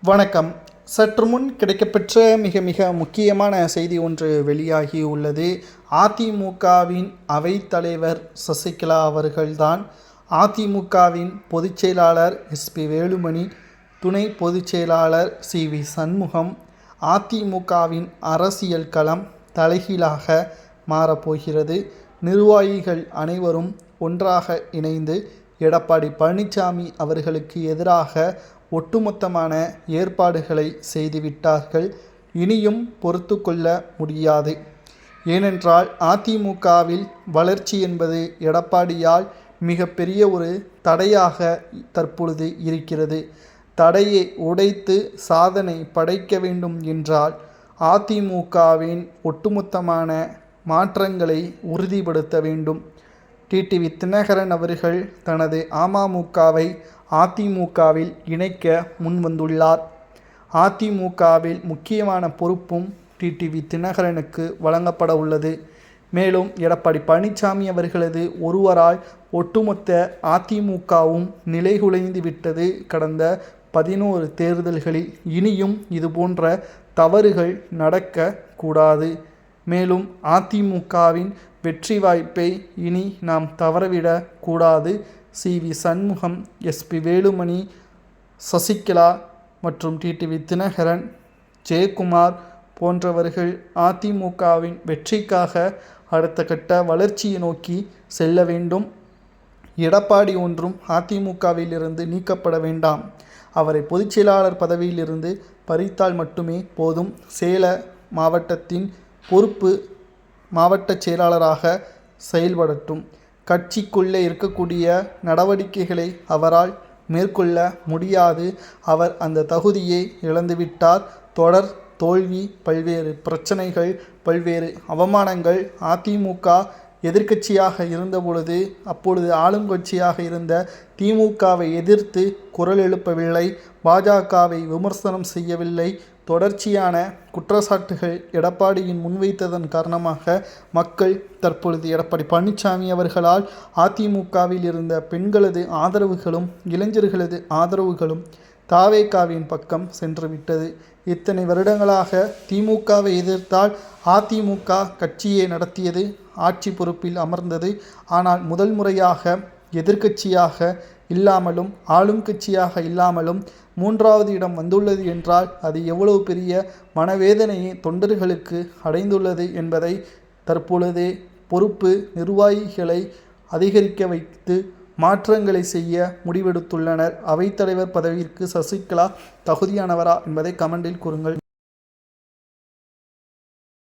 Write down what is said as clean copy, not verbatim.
வணக்கம். சற்று முன் கிடைக்கப்பெற்ற மிக முக்கியமான செய்தி ஒன்று வெளியாகி உள்ளது. அதிமுகவின் அவைத்தலைவர் சசிகலா அவர்கள்தான் அதிமுகவின் பொதுச்செயலாளர் எஸ்பி வேலுமணி, துணை பொதுச்செயலாளர் சிவி சண்முகம், அதிமுகவின் அரசியல் களம் தலைகீழாக மாறப்போகிறது. நிர்வாகிகள் அனைவரும் ஒன்றாக இணைந்து எடப்பாடி பழனிசாமி அவர்களுக்கு எதிராக ஒட்டுமொத்தமான ஏற்பாடுகளை செய்துவிட்டார்கள். இனியும் பொறுத்து கொள்ள முடியாது. ஏனென்றால் அதிமுகவில் வளர்ச்சி என்பது எடப்பாடியால் மிகப்பெரிய ஒரு தடையாக தற்பொழுது இருக்கிறது. தடையை உடைத்து சாதனை படைக்க வேண்டும் என்றால் அதிமுகவின் ஒட்டுமொத்தமான மாற்றங்களை உறுதிப்படுத்த வேண்டும். டிடிவி தினகரன் அவர்கள் தனது அமமுகவை அதிமுகவில் இணைக்க முன்வந்துள்ளார். அதிமுகவில் முக்கியமான பொறுப்பும் டிடிவி தினகரனுக்கு வழங்கப்பட உள்ளது. மேலும் எடப்பாடி பழனிசாமி அவர்களது ஒருவரால் ஒட்டுமொத்த அதிமுகவும் நிலைகுலைந்து விட்டது. கடந்த 11 தேர்தல்களில் இனியும் இதுபோன்ற தவறுகள் நடக்க கூடாது. மேலும் அதிமுகவின் வெற்றி வாய்ப்பை இனி நாம் தவறவிடக் கூடாது. சிவி சண்முகம், எஸ்பி வேலுமணி, சசிகலா மற்றும் டிடிவி தினகரன், ஜெயக்குமார் போன்றவர்கள் அதிமுகவின் வெற்றிக்காக அடுத்த கட்ட வளர்ச்சியை நோக்கி செல்ல வேண்டும். எடப்பாடி ஒன்றும் அதிமுகவிலிருந்து நீக்கப்பட வேண்டாம். அவரை பொதுச்செயலாளர் பதவியிலிருந்து பறித்தால் மட்டுமே போதும். சேலம் மாவட்டத்தின் பொறுப்பு மாவட்ட செயலாளராக செயல்படட்டும். கட்சிக்குள்ளே இருக்கக்கூடிய நடவடிக்கைகளை அவரால் மேற்கொள்ள முடியாது. அவர் அந்த தகுதியை இழந்துவிட்டார். தொடர் தோல்வி, பல்வேறு பிரச்சனைகள், பல்வேறு அவமானங்கள். அதிமுக எதிர்க்கட்சியாக இருந்தபொழுது அப்பொழுது ஆளுங்கட்சியாக இருந்த திமுகவை எதிர்த்து குரல் எழுப்பவில்லை, பாஜகவை விமர்சனம் செய்யவில்லை. தொடர்ச்சியான குற்றச்சாட்டுகள் எடப்பாடியின் முன்வைத்ததன் காரணமாக மக்கள் தற்பொழுது எடப்பாடி பழனிசாமி அவர்களால் அதிமுகவில் இருந்த பெண்களது ஆதரவுகளும் இளைஞர்களது ஆதரவுகளும் தாவேகாவின் பக்கம் சென்றுவிட்டது. இத்தனை வருடங்களாக திமுகவை எதிர்த்தால் அதிமுக கட்சியை நடத்தியது, ஆட்சி பொறுப்பில் அமர்ந்தது. ஆனால் முதல் முறையாக எதிர்க்கட்சியாக இல்லாமலும் ஆளும் கட்சியாக இல்லாமலும் 3வது இடம் வந்துள்ளது என்றால் அது எவ்வளவு பெரிய மனவேதனையை தொண்டர்களுக்கு அடைந்துள்ளது என்பதை தற்பொழுதே பொறுப்பு நிர்வாகிகளை அதிகரிக்க வைத்து மாற்றங்களை செய்ய முடிவெடுத்துள்ளனர். அவைத்தலைவர் பதவிக்கு சசிகலா தகுதியானவரா என்பதை கமெண்டில் கூறுங்கள்.